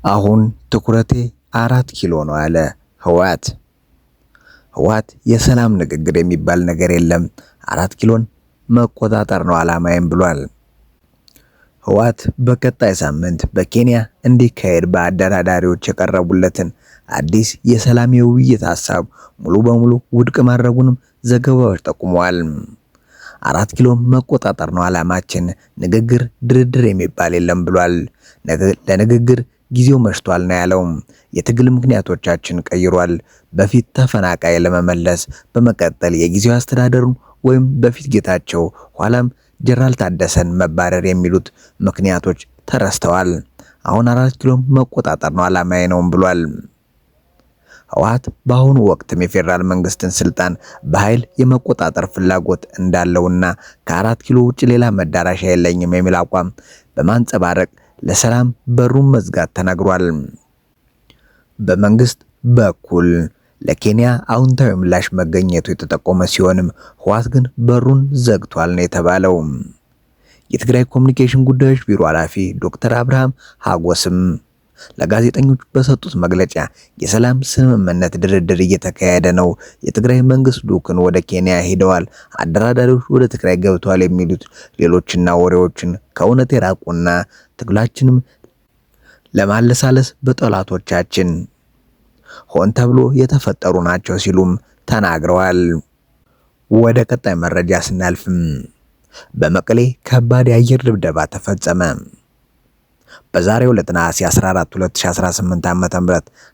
አሁን ትኩረቴ 4 ኪሎ ነው አለ ህወሓት። ህወሓት የሰላም ንግግር የሚባል ነገር የለም፣ 4 ኪሎን መቆጣጠር ነው ዓላማዬም ብሏል። ህወሓት በቀጣይ ሳምንት በኬንያ እንዲካሄድ በአደራዳሪዎች የቀረቡለትን አዲስ የሰላም የውይይት ሐሳብ ሙሉ በሙሉ ውድቅ ማድረጉንም ዘገባዎች ጠቁመዋል። 4 ኪሎ መቆጣጠር ነው ዓላማችን፣ ንግግር ድርድር የሚባል የለም ብሏል። ለንግግር ጊዜው መሽቷል ነው ያለው። የትግል ምክንያቶቻችን ቀይሯል። በፊት ተፈናቃይ ለመመለስ፣ በመቀጠል የጊዜው አስተዳደሩን ወይም በፊት ጌታቸው ኋላም ጀነራል ታደሰን መባረር የሚሉት ምክንያቶች ተረስተዋል። አሁን 4 ኪሎ መቆጣጠር ነው ዓላማዬ ነው ብሏል። ህወሓት በአሁኑ ወቅትም የፌዴራል መንግስትን ስልጣን በኃይል የመቆጣጠር ፍላጎት እንዳለውና ከ4 ኪሎ ውጭ ሌላ መዳረሻ የለኝም የሚል አቋም በማንጸባረቅ ለሰላም በሩን መዝጋት ተናግሯል። በመንግስት በኩል ለኬንያ አዎንታዊ ምላሽ መገኘቱ የተጠቆመ ሲሆንም ህወሓት ግን በሩን ዘግቷል ነው የተባለው። የትግራይ ኮሚኒኬሽን ጉዳዮች ቢሮ ኃላፊ ዶክተር አብርሃም ሀጎስም ለጋዜጠኞች በሰጡት መግለጫ የሰላም ስምምነት ድርድር እየተካሄደ ነው፣ የትግራይ መንግስት ልዑክን ወደ ኬንያ ሄደዋል፣ አደራዳሪዎች ወደ ትግራይ ገብተዋል የሚሉት ሌሎችና ወሬዎችን ከእውነት የራቁና ትግላችንም ለማለሳለስ በጠላቶቻችን ሆን ተብሎ የተፈጠሩ ናቸው ሲሉም ተናግረዋል። ወደ ቀጣይ መረጃ ስናልፍም በመቀሌ ከባድ የአየር ድብደባ ተፈጸመ። በዛሬው ዕለት ነሐሴ 14 2018 ዓ.ም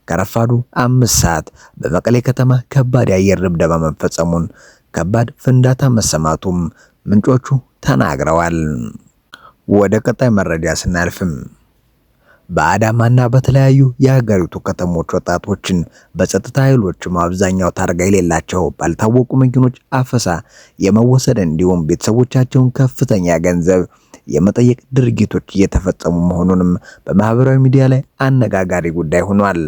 ከረፋዱ 5 ሰዓት በመቀሌ ከተማ ከባድ የአየር ድብደባ መፈጸሙን፣ ከባድ ፍንዳታ መሰማቱም ምንጮቹ ተናግረዋል። ወደ ቀጣይ መረጃ ስናልፍም በአዳማና በተለያዩ የሀገሪቱ ከተሞች ወጣቶችን በጸጥታ ኃይሎችም አብዛኛው ታርጋ የሌላቸው ባልታወቁ መኪኖች አፈሳ የመወሰድ እንዲሁም ቤተሰቦቻቸውን ከፍተኛ ገንዘብ የመጠየቅ ድርጊቶች እየተፈጸሙ መሆኑንም በማህበራዊ ሚዲያ ላይ አነጋጋሪ ጉዳይ ሆኗል።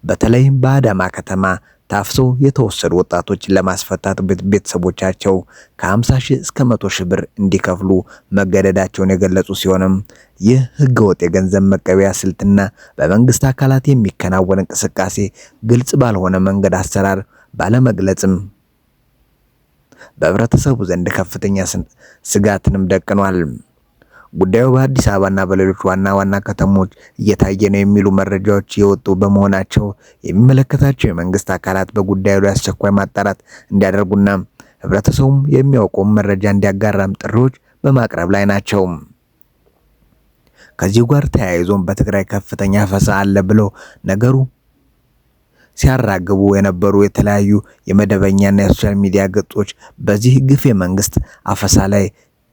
በተለይም በአዳማ ከተማ ታፍሰው የተወሰዱ ወጣቶችን ለማስፈታት ቤተሰቦቻቸው ከ50 ሺህ እስከ 100 ሺህ ብር እንዲከፍሉ መገደዳቸውን የገለጹ ሲሆንም ይህ ህገወጥ የገንዘብ መቀበያ ስልትና በመንግስት አካላት የሚከናወን እንቅስቃሴ ግልጽ ባልሆነ መንገድ አሰራር ባለመግለጽም በህብረተሰቡ ዘንድ ከፍተኛ ስጋትንም ደቅኗል። ጉዳዩ በአዲስ አበባና በሌሎች ዋና ዋና ከተሞች እየታየ ነው የሚሉ መረጃዎች የወጡ በመሆናቸው የሚመለከታቸው የመንግስት አካላት በጉዳዩ ላይ አስቸኳይ ማጣራት እንዲያደርጉና ህብረተሰቡም የሚያውቀው መረጃ እንዲያጋራም ጥሪዎች በማቅረብ ላይ ናቸው። ከዚህ ጋር ተያይዞም በትግራይ ከፍተኛ አፈሳ አለ ብለው ነገሩ ሲያራግቡ የነበሩ የተለያዩ የመደበኛና የሶሻል ሚዲያ ገጾች በዚህ ግፍ የመንግስት አፈሳ ላይ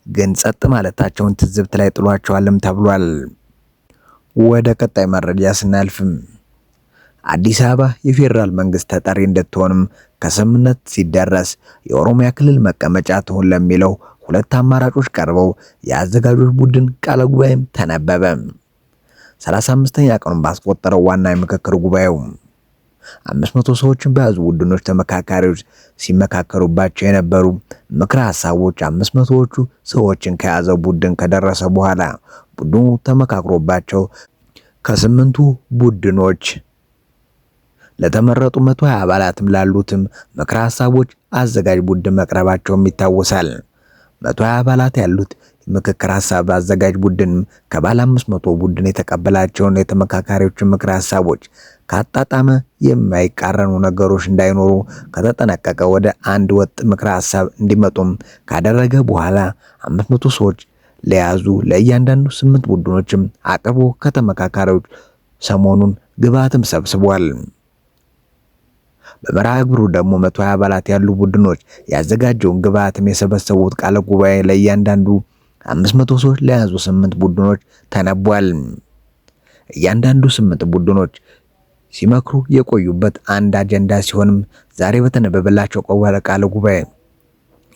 ግን ጸጥ ማለታቸውን ትዝብት ላይ ጥሏቸዋልም ተብሏል። ወደ ቀጣይ መረጃ ስናልፍም አዲስ አበባ የፌዴራል መንግስት ተጠሪ እንድትሆንም ከስምምነት ሲደረስ የኦሮሚያ ክልል መቀመጫ ትሁን ለሚለው 2 አማራጮች ቀርበው የአዘጋጆች ቡድን ቃለ ጉባኤም ተነበበ። 35ኛ ቀኑን ባስቆጠረው ዋና የምክክር ጉባኤው 500 ሰዎችን በያዙ ቡድኖች ተመካካሪዎች ሲመካከሩባቸው የነበሩ ምክረ ሐሳቦች 500ዎቹ ሰዎችን ከያዘው ቡድን ከደረሰ በኋላ ቡድኑ ተመካክሮባቸው ከ8ቱ ቡድኖች ለተመረጡ 120 አባላትም ላሉትም ምክረ ሐሳቦች አዘጋጅ ቡድን መቅረባቸውም ይታወሳል። 120 አባላት ያሉት ምክክር ሐሳብ አዘጋጅ ቡድን ከባለ 500 ቡድን የተቀበላቸውን የተመካካሪዎችን ምክረ ሐሳቦች ካጣጣመ የማይቃረኑ ነገሮች እንዳይኖሩ ከተጠነቀቀ ወደ አንድ ወጥ ምክረ ሐሳብ እንዲመጡም ካደረገ በኋላ 500 ሰዎች ለያዙ ለእያንዳንዱ 8 ቡድኖችም አቅርቦ ከተመካካሪዎች ሰሞኑን ግብአትም ሰብስቧል። በመርሃ ግብሩ ደግሞ 120 አባላት ያሉ ቡድኖች ያዘጋጀውን ግብአትም የሰበሰቡት ቃለ ጉባኤ ለእያንዳንዱ 500 ሰዎች ለያዙ 8 ቡድኖች ተነቧል። እያንዳንዱ 8 ቡድኖች ሲመክሩ የቆዩበት አንድ አጀንዳ ሲሆንም ዛሬ በተነበበላቸው ቃለ ጉባኤ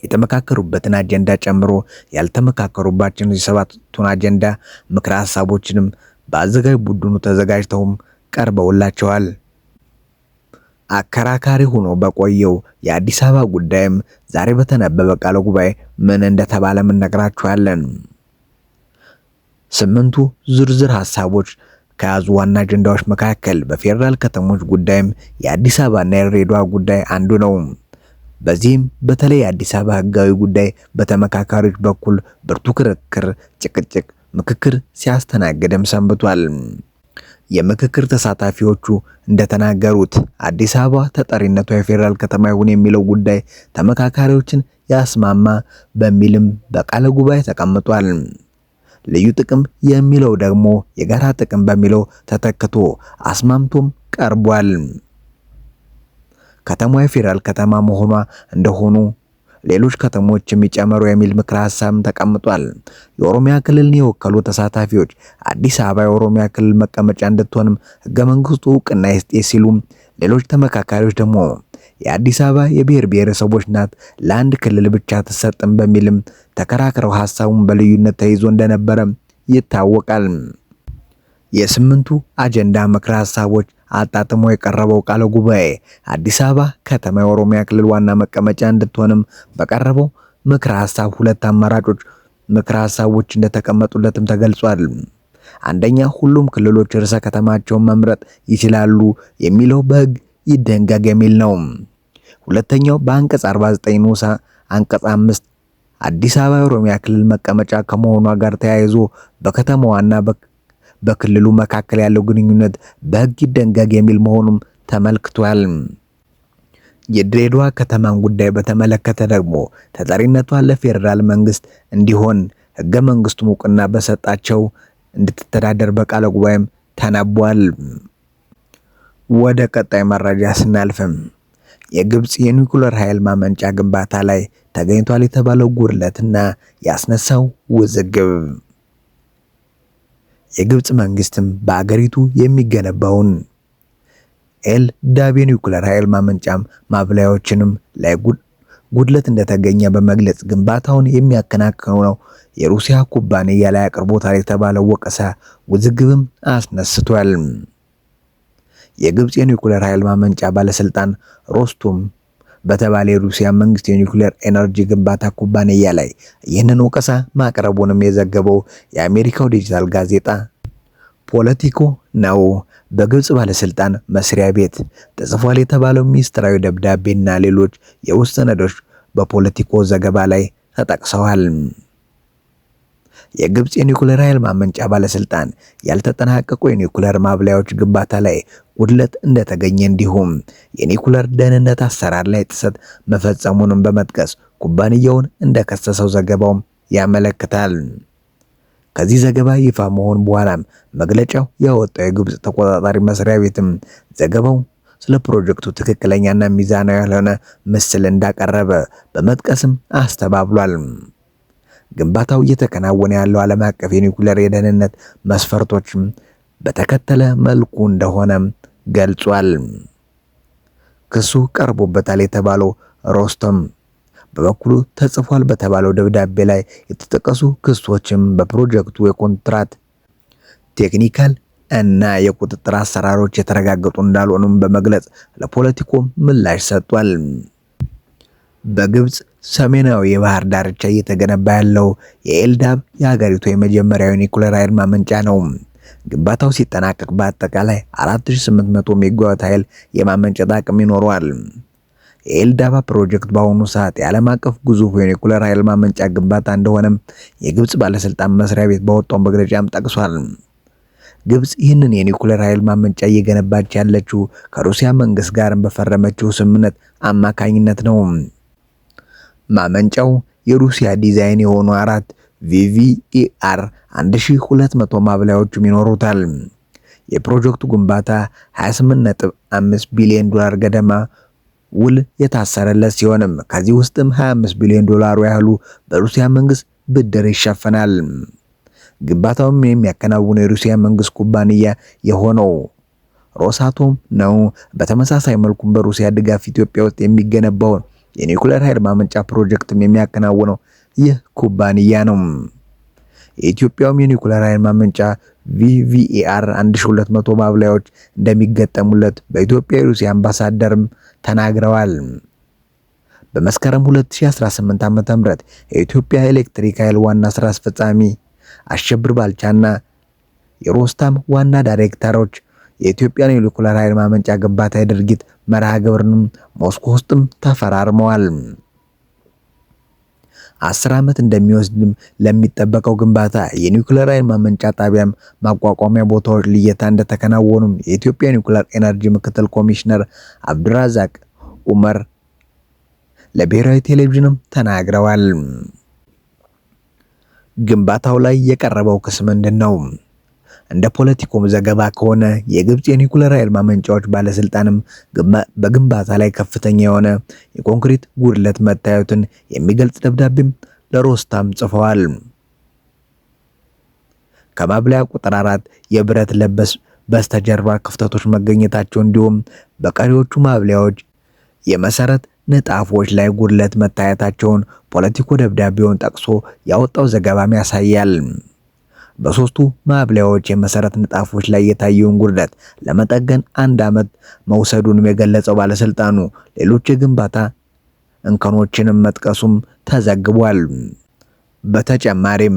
የተመካከሩበትን አጀንዳ ጨምሮ ያልተመካከሩባቸውን የሰባቱን አጀንዳ ምክረ ሐሳቦችንም በአዘጋጅ ቡድኑ ተዘጋጅተውም ቀርበውላቸዋል። አከራካሪ ሆኖ በቆየው የአዲስ አበባ ጉዳይም ዛሬ በተነበበ ቃለ ጉባኤ ምን እንደተባለም እነግራችኋለን። 8ቱ ዝርዝር ሐሳቦች ከያዙ ዋና አጀንዳዎች መካከል በፌዴራል ከተሞች ጉዳይም የአዲስ አበባና የድሬዳዋ ጉዳይ አንዱ ነው። በዚህም በተለይ የአዲስ አበባ ህጋዊ ጉዳይ በተመካካሪዎች በኩል ብርቱ ክርክር፣ ጭቅጭቅ፣ ምክክር ሲያስተናግድም ሰንብቷል። የምክክር ተሳታፊዎቹ እንደተናገሩት አዲስ አበባ ተጠሪነቷ የፌዴራል ከተማ ይሁን የሚለው ጉዳይ ተመካካሪዎችን ያስማማ በሚልም በቃለ ጉባኤ ተቀምጧል። ልዩ ጥቅም የሚለው ደግሞ የጋራ ጥቅም በሚለው ተተክቶ አስማምቶም ቀርቧል። ከተማዋ የፌዴራል ከተማ መሆኗ እንደሆኑ ሌሎች ከተሞች የሚጨመሩ የሚል ምክረ ሐሳብ ተቀምጧል። የኦሮሚያ ክልልን የወከሉ ተሳታፊዎች አዲስ አበባ የኦሮሚያ ክልል መቀመጫ እንድትሆንም ህገ መንግስቱ እውቅና ይስጥ ሲሉ፣ ሌሎች ተመካካሪዎች ደግሞ የአዲስ አበባ የብሔር ብሔረሰቦች ናት ለአንድ ክልል ብቻ ተሰጥም በሚልም ተከራክረው ሐሳቡን በልዩነት ተይዞ እንደነበረ ይታወቃል። የስምንቱ አጀንዳ ምክረ ሐሳቦች አጣጥሞ የቀረበው ቃለ ጉባኤ አዲስ አበባ ከተማ የኦሮሚያ ክልል ዋና መቀመጫ እንድትሆንም በቀረበው ምክረ ሐሳብ ሁለት አማራጮች ምክረ ሐሳቦች እንደተቀመጡለትም ተገልጿል። አንደኛ፣ ሁሉም ክልሎች ርዕሰ ከተማቸውን መምረጥ ይችላሉ የሚለው በህግ ይደንገግ የሚል ነው። ሁለተኛው በአንቀጽ 49 ንዑስ አንቀጽ 5 አዲስ አበባ የኦሮሚያ ክልል መቀመጫ ከመሆኗ ጋር ተያይዞ በከተማዋና በክልሉ መካከል ያለው ግንኙነት በህግ ይደንገግ የሚል መሆኑም ተመልክቷል። የድሬዳዋ ከተማን ጉዳይ በተመለከተ ደግሞ ተጠሪነቷ ለፌዴራል መንግስት እንዲሆን ህገ መንግስቱ እውቅና በሰጣቸው እንድትተዳደር በቃለ ጉባኤም ተነቧል። ወደ ቀጣይ መረጃ ስናልፍም የግብጽ የኒውክሌር ኃይል ማመንጫ ግንባታ ላይ ተገኝቷል የተባለው ጉድለትና ያስነሳው ውዝግብ። የግብጽ መንግስትም በአገሪቱ የሚገነባውን ኤል ዳብ የኒውክሌር ኃይል ማመንጫም ማብላያዎችንም ላይ ጉድለት እንደተገኘ በመግለጽ ግንባታውን የሚያከናክነው የሩሲያ ኩባንያ ላይ አቅርቦታል የተባለው ወቀሳ ውዝግብም አስነስቷል። የግብጽ የኒውክሌር ኃይል ማመንጫ ባለስልጣን ሮስቶም በተባለ የሩሲያ መንግስት የኒውክሌር ኤነርጂ ግንባታ ኩባንያ ላይ ይህንን ወቀሳ ማቅረቡንም የዘገበው የአሜሪካው ዲጂታል ጋዜጣ ፖለቲኮ ነው። በግብጽ ባለስልጣን መስሪያ ቤት ተጽፏል የተባለው ሚስጥራዊ ደብዳቤና ሌሎች የውስጥ ሰነዶች በፖለቲኮ ዘገባ ላይ ተጠቅሰዋል። የግብጽ የኒውክሌር ኃይል ማመንጫ ባለስልጣን ያልተጠናቀቁ የኒውክሌር ማብላያዎች ግንባታ ላይ ጉድለት እንደተገኘ እንዲሁም የኒውክሌር ደህንነት አሰራር ላይ ጥሰት መፈጸሙንም በመጥቀስ ኩባንያውን እንደከሰሰው ዘገባው ያመለክታል። ከዚህ ዘገባ ይፋ መሆን በኋላም መግለጫው ያወጣው የግብጽ ተቆጣጣሪ መስሪያ ቤትም ዘገባው ስለ ፕሮጀክቱ ትክክለኛና ሚዛናዊ ያልሆነ ምስል እንዳቀረበ በመጥቀስም አስተባብሏል። ግንባታው እየተከናወነ ያለው ዓለም አቀፍ የኒውክሌር የደህንነት መስፈርቶችን በተከተለ መልኩ እንደሆነ ገልጿል። ክሱ ቀርቦበታል የተባለው ሮስቶም በበኩሉ ተጽፏል በተባለው ደብዳቤ ላይ የተጠቀሱ ክሶችም በፕሮጀክቱ የኮንትራት ቴክኒካል እና የቁጥጥር አሰራሮች የተረጋገጡ እንዳልሆኑም በመግለጽ ለፖለቲኮ ምላሽ ሰጥቷል። በግብጽ ሰሜናዊ የባህር ዳርቻ እየተገነባ ያለው የኤልዳብ የሀገሪቱ የመጀመሪያው ኒውክሌር ኃይል ማመንጫ ነው። ግንባታው ሲጠናቀቅ በአጠቃላይ 4800 ሜጋዋት ኃይል የማመንጨት አቅም ይኖረዋል። የኤልዳባ ፕሮጀክት በአሁኑ ሰዓት የዓለም አቀፍ ግዙፍ የኒውክሌር ኃይል ማመንጫ ግንባታ እንደሆነም የግብጽ ባለስልጣን መስሪያ ቤት ባወጣው መግለጫም ጠቅሷል። ግብጽ ይህንን የኒውክሌር ኃይል ማመንጫ እየገነባች ያለችው ከሩሲያ መንግስት ጋር በፈረመችው ስምምነት አማካኝነት ነው። ማመንጫው የሩሲያ ዲዛይን የሆኑ 4 VVER 1200 ማብላያዎችም ይኖሩታል። የፕሮጀክቱ ግንባታ 28.5 ቢሊዮን ዶላር ገደማ ውል የታሰረለት ሲሆንም ከዚህ ውስጥም 25 ቢሊዮን ዶላር ያህሉ በሩሲያ መንግስት ብድር ይሸፈናል። ግንባታውም የሚያከናውነው የሩሲያ መንግስት ኩባንያ የሆነው ሮሳቶም ነው። በተመሳሳይ መልኩም በሩሲያ ድጋፍ ኢትዮጵያ ውስጥ የሚገነባውን የኒውክሌር ኃይል ማመንጫ ፕሮጀክትም የሚያከናውነው ይህ ኩባንያ ነው። የኢትዮጵያውም የኒውክሌር ኃይል ማመንጫ VVER 1200 ማብላያዎች እንደሚገጠሙለት በኢትዮጵያ የሩሲያ አምባሳደርም ተናግረዋል። በመስከረም 2018 ዓ.ም የኢትዮጵያ ኤሌክትሪክ ኃይል ዋና ስራ አስፈጻሚ አሸብር ባልቻና የሮስታም ዋና ዳይሬክተሮች የኢትዮጵያን የኒኩለር ኃይል ማመንጫ ግንባታ የድርጊት መርሃ ግብርንም ሞስኮ ውስጥም ተፈራርመዋል። 10 ዓመት እንደሚወስድም ለሚጠበቀው ግንባታ የኒኩለር ኃይል ማመንጫ ጣቢያም ማቋቋሚያ ቦታዎች ልየታ እንደተከናወኑም የኢትዮጵያ ኒኩለር ኤነርጂ ምክትል ኮሚሽነር አብዱራዛቅ ኡመር ለብሔራዊ ቴሌቪዥንም ተናግረዋል። ግንባታው ላይ የቀረበው ክስ ምንድነው? እንደ ፖለቲኮም ዘገባ ከሆነ የግብጽ የኒኩለር ኃይል ማመንጫዎች ባለስልጣንም በግንባታ ላይ ከፍተኛ የሆነ የኮንክሪት ጉድለት መታየቱን የሚገልጽ ደብዳቤም ለሮስታም ጽፈዋል። ከማብለያ ቁጥር 4 የብረት ለበስ በስተጀርባ ክፍተቶች መገኘታቸው እንዲሁም በቀሪዎቹ ማብለያዎች የመሰረት ንጣፎች ላይ ጉድለት መታየታቸውን ፖለቲኮ ደብዳቤውን ጠቅሶ ያወጣው ዘገባም ያሳያል። በሶስቱ ማብለያዎች የመሰረት ንጣፎች ላይ የታየውን ጉድለት ለመጠገን 1 ዓመት መውሰዱንም የገለጸው ባለስልጣኑ ሌሎች የግንባታ እንከኖችንም መጥቀሱም ተዘግቧል። በተጨማሪም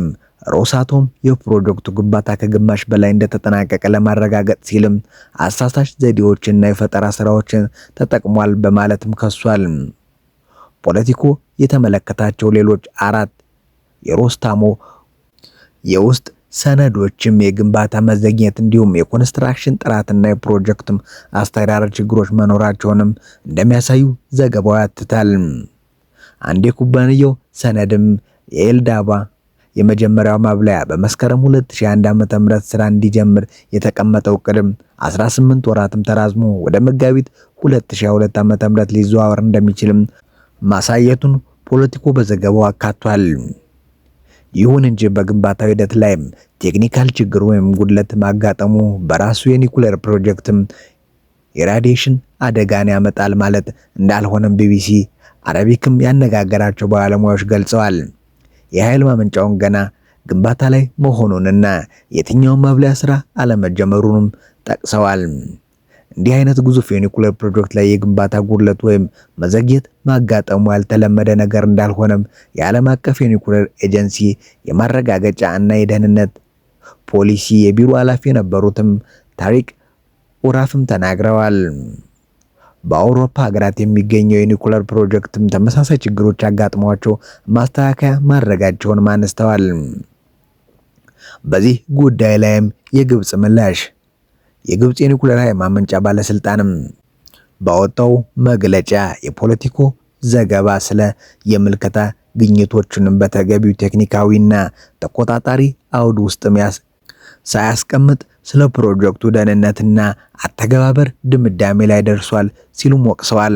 ሮሳቶም የፕሮጀክቱ ግንባታ ከግማሽ በላይ እንደተጠናቀቀ ለማረጋገጥ ሲልም አሳሳች ዘዴዎችና የፈጠራ ስራዎችን ተጠቅሟል በማለትም ከሷል። ፖለቲኮ የተመለከታቸው ሌሎች 4 የሮስታሞ የውስጥ ሰነዶችም የግንባታ መዘግየት እንዲሁም የኮንስትራክሽን ጥራትና የፕሮጀክትም አስተዳደር ችግሮች መኖራቸውንም እንደሚያሳዩ ዘገባው ያትታል። አንድ የኩባንያው ሰነድም የኤልዳባ የመጀመሪያው ማብለያ በመስከረም 2001 ዓ.ም ስራ እንዲጀምር የተቀመጠው ቅድም 18 ወራትም ተራዝሞ ወደ መጋቢት 2022 ዓ.ም ሊዘዋወር እንደሚችልም ማሳየቱን ፖለቲኮ በዘገባው አካቷል። ይሁን እንጂ በግንባታው ሂደት ላይ ቴክኒካል ችግር ወይም ጉድለት ማጋጠሙ በራሱ የኒኩለር ፕሮጀክትም የራዲዬሽን አደጋን ያመጣል ማለት እንዳልሆነም ቢቢሲ አረቢክም ያነጋገራቸው ባለሙያዎች ገልጸዋል። የኃይል ማመንጫውን ገና ግንባታ ላይ መሆኑንና የትኛውን ማብለያ ስራ አለመጀመሩንም ጠቅሰዋል። እንዲህ አይነት ግዙፍ የኒኩለር ፕሮጀክት ላይ የግንባታ ጉድለት ወይም መዘግየት ማጋጠሙ ያልተለመደ ነገር እንዳልሆነም የዓለም አቀፍ የኒኩለር ኤጀንሲ የማረጋገጫ እና የደህንነት ፖሊሲ የቢሮ ኃላፊ የነበሩትም ታሪክ ኡራፍም ተናግረዋል። በአውሮፓ ሀገራት የሚገኘው የኒኩለር ፕሮጀክትም ተመሳሳይ ችግሮች አጋጥሟቸው ማስተካከያ ማድረጋቸውን አነስተዋል። በዚህ ጉዳይ ላይም የግብጽ ምላሽ የግብጽ የኒኩለር ኃይል ማመንጫ ባለስልጣንም ባወጣው መግለጫ የፖለቲኮ ዘገባ ስለ የምልከታ ግኝቶችንም በተገቢው ቴክኒካዊና ተቆጣጣሪ አውድ ውስጥ ሳያስቀምጥ ስለ ፕሮጀክቱ ደህንነትና አተገባበር ድምዳሜ ላይ ደርሷል ሲሉም ወቅሰዋል።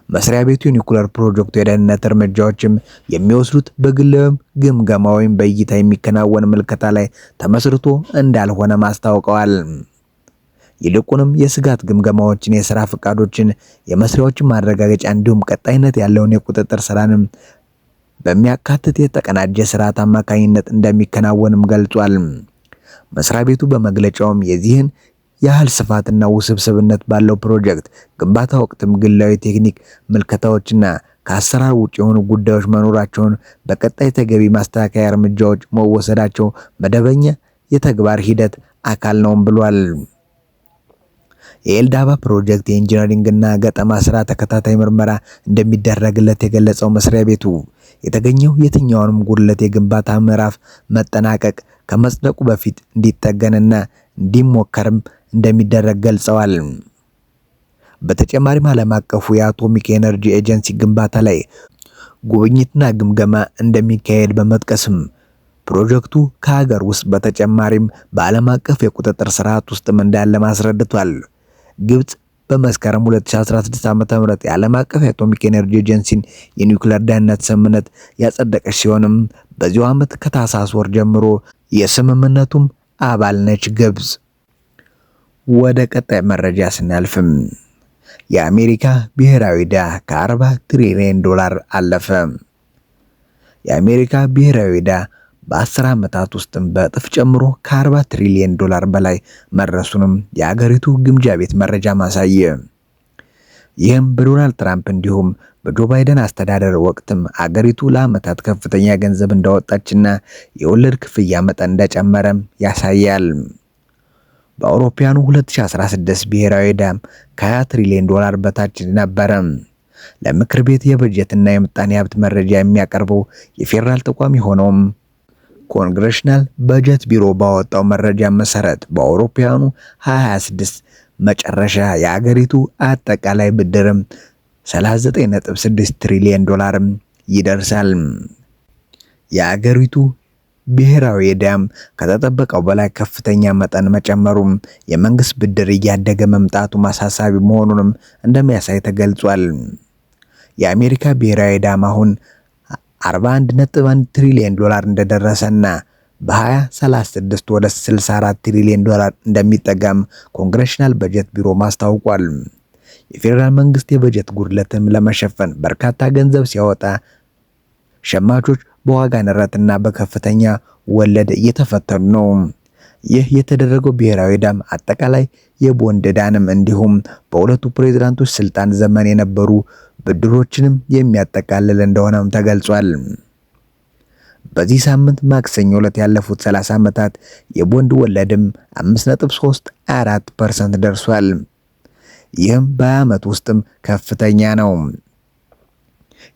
መስሪያ ቤቱ የኒኩለር ፕሮጀክቱ የደህንነት እርምጃዎችም የሚወስዱት በግላዊም ግምገማ ወይም በእይታ የሚከናወን ምልከታ ላይ ተመስርቶ እንዳልሆነ ማስታወቀዋል። ይልቁንም የስጋት ግምገማዎችን፣ የሥራ ፈቃዶችን፣ የመስሪያዎችን ማረጋገጫ እንዲሁም ቀጣይነት ያለውን የቁጥጥር ስራንም በሚያካትት የተቀናጀ ስርዓት አማካኝነት እንደሚከናወንም ገልጿል። መስሪያ ቤቱ በመግለጫውም የዚህን ያህል ስፋትና ውስብስብነት ባለው ፕሮጀክት ግንባታ ወቅትም ግላዊ ቴክኒክ ምልከታዎችና ከአሰራር ውጭ የሆኑ ጉዳዮች መኖራቸውን በቀጣይ ተገቢ ማስተካከያ እርምጃዎች መወሰዳቸው መደበኛ የተግባር ሂደት አካል ነውም ብሏል። የኤልዳባ ፕሮጀክት የኢንጂነሪንግና ገጠማ ስራ ተከታታይ ምርመራ እንደሚደረግለት የገለጸው መስሪያ ቤቱ የተገኘው የትኛውንም ጉድለት የግንባታ ምዕራፍ መጠናቀቅ ከመጽደቁ በፊት እንዲጠገንና እንዲሞከርም እንደሚደረግ ገልጸዋል። በተጨማሪም ዓለም አቀፉ የአቶሚክ ኤነርጂ ኤጀንሲ ግንባታ ላይ ጉብኝትና ግምገማ እንደሚካሄድ በመጥቀስም ፕሮጀክቱ ከሀገር ውስጥ በተጨማሪም በዓለም አቀፍ የቁጥጥር ስርዓት ውስጥም እንዳለ ማስረድቷል። ግብጽ በመስከረም 2016 ዓ.ም የዓለም አቀፍ የአቶሚክ ኤነርጂ ኤጀንሲን የኒውክሌር ደህንነት ስምምነት ያጸደቀች ሲሆንም በዚሁ ዓመት ከታህሳስ ወር ጀምሮ የስምምነቱም አባል ነች ግብጽ። ወደ ቀጣይ መረጃ ስናልፍም የአሜሪካ ብሔራዊ ዕዳ ከ40 ትሪሊዮን ዶላር አለፈ። የአሜሪካ ብሔራዊ ዕዳ በ10 ዓመታት ውስጥም በእጥፍ ጨምሮ ከ40 ትሪሊዮን ዶላር በላይ መድረሱንም የአገሪቱ ግምጃ ቤት መረጃ ማሳየ። ይህም በዶናልድ ትራምፕ እንዲሁም በጆ ባይደን አስተዳደር ወቅትም አገሪቱ ለዓመታት ከፍተኛ ገንዘብ እንዳወጣችና የወለድ ክፍያ መጠን እንደጨመረም ያሳያል። በአውሮፓውያኑ 2016 ብሔራዊ ዕዳ ከ20 ትሪሊዮን ዶላር በታች ነበረ። ለምክር ቤት የበጀትና የምጣኔ ሀብት መረጃ የሚያቀርበው የፌዴራል ተቋም የሆነውም ኮንግሬሽናል በጀት ቢሮ ባወጣው መረጃ መሰረት በአውሮፓውያኑ 2026 መጨረሻ የአገሪቱ አጠቃላይ ብድርም 39.6 ትሪሊዮን ዶላርም ይደርሳል። የአገሪቱ ብሔራዊ ዕዳም ከተጠበቀው በላይ ከፍተኛ መጠን መጨመሩም የመንግስት ብድር እያደገ መምጣቱ ማሳሳቢ መሆኑንም እንደሚያሳይ ተገልጿል። የአሜሪካ ብሔራዊ ዕዳም አሁን 41.1 ትሪሊዮን ዶላር እንደደረሰና በ2036 ወደ 64 ትሪሊዮን ዶላር እንደሚጠጋም ኮንግሬሽናል በጀት ቢሮ ማስታውቋል። የፌዴራል መንግስት የበጀት ጉድለትም ለመሸፈን በርካታ ገንዘብ ሲያወጣ ሸማቾች በዋጋ ንረትና በከፍተኛ ወለድ እየተፈተኑ ነው። ይህ የተደረገው ብሔራዊ ዕዳም አጠቃላይ የቦንድ ዕዳንም እንዲሁም በሁለቱ ፕሬዝዳንቶች ስልጣን ዘመን የነበሩ ብድሮችንም የሚያጠቃልል እንደሆነም ተገልጿል። በዚህ ሳምንት ማክሰኞ ዕለት ያለፉት 30 ዓመታት የቦንድ ወለድም 5.34% ደርሷል። ይህም በዓመት ውስጥም ከፍተኛ ነው።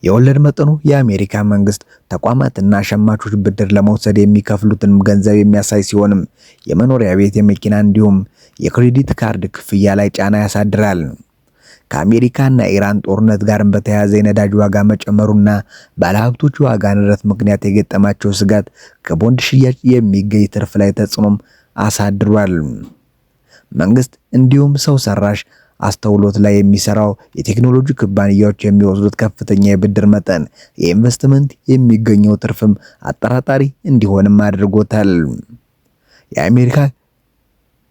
የወለድ መጠኑ የአሜሪካ መንግስት ተቋማትና ሸማቾች ብድር ለመውሰድ የሚከፍሉትን ገንዘብ የሚያሳይ ሲሆንም የመኖሪያ ቤት፣ የመኪና እንዲሁም የክሬዲት ካርድ ክፍያ ላይ ጫና ያሳድራል። ከአሜሪካና ኢራን ጦርነት ጋርም በተያያዘ የነዳጅ ዋጋ መጨመሩና ባለሀብቶች ዋጋ ንረት ምክንያት የገጠማቸው ስጋት ከቦንድ ሽያጭ የሚገኝ ትርፍ ላይ ተጽዕኖም አሳድሯል። መንግስት እንዲሁም ሰው ሰራሽ አስተውሎት ላይ የሚሰራው የቴክኖሎጂ ኩባንያዎች የሚወስዱት ከፍተኛ የብድር መጠን የኢንቨስትመንት የሚገኘው ትርፍም አጠራጣሪ እንዲሆንም አድርጎታል። የአሜሪካ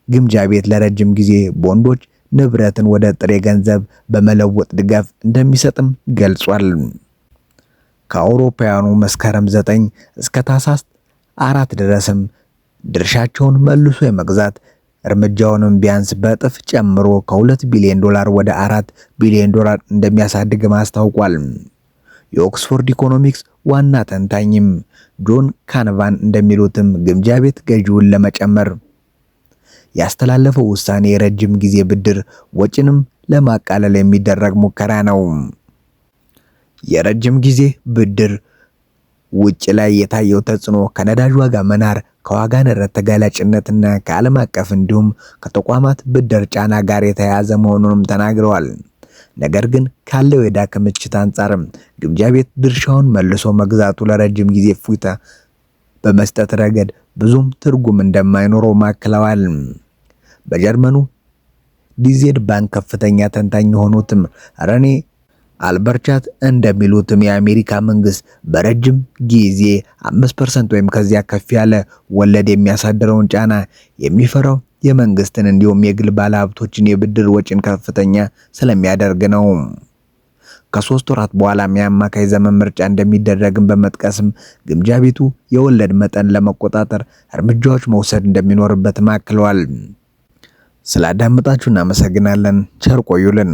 ግምጃ ቤት ለረጅም ጊዜ ቦንዶች ንብረትን ወደ ጥሬ ገንዘብ በመለወጥ ድጋፍ እንደሚሰጥም ገልጿል። ከአውሮፓውያኑ መስከረም 9 እስከ ታህሳስ 4 ድረስም ድርሻቸውን መልሶ የመግዛት እርምጃውንም ቢያንስ በእጥፍ ጨምሮ ከ2 ቢሊዮን ዶላር ወደ 4 ቢሊዮን ዶላር እንደሚያሳድግም አስታውቋል። የኦክስፎርድ ኢኮኖሚክስ ዋና ተንታኝም ጆን ካንቫን እንደሚሉትም ግምጃ ቤት ገዢውን ለመጨመር ያስተላለፈው ውሳኔ የረጅም ጊዜ ብድር ወጪንም ለማቃለል የሚደረግ ሙከራ ነው። የረጅም ጊዜ ብድር ውጭ ላይ የታየው ተጽዕኖ ከነዳጅ ዋጋ መናር፣ ከዋጋ ንረት ተጋላጭነትና ከዓለም አቀፍ እንዲሁም ከተቋማት ብድር ጫና ጋር የተያያዘ መሆኑንም ተናግረዋል። ነገር ግን ካለው የዕዳ ክምችት አንጻርም ግምጃ ቤት ድርሻውን መልሶ መግዛቱ ለረጅም ጊዜ እፎይታ በመስጠት ረገድ ብዙም ትርጉም እንደማይኖረው ማክለዋል። በጀርመኑ ዲዜድ ባንክ ከፍተኛ ተንታኝ የሆኑትም ረኔ አልበርቻት እንደሚሉትም የአሜሪካ መንግስት በረጅም ጊዜ 5% ወይም ከዚያ ከፍ ያለ ወለድ የሚያሳድረውን ጫና የሚፈራው የመንግስትን እንዲሁም የግል ባለሀብቶችን የብድር ወጪን ከፍተኛ ስለሚያደርግ ነው። ከ3 ወራት በኋላም የአማካይ ዘመን ምርጫ እንደሚደረግም በመጥቀስም ግምጃ ቤቱ የወለድ መጠን ለመቆጣጠር እርምጃዎች መውሰድ እንደሚኖርበት አክለዋል። ስላዳመጣችሁ እናመሰግናለን። ቸር ቆዩልን።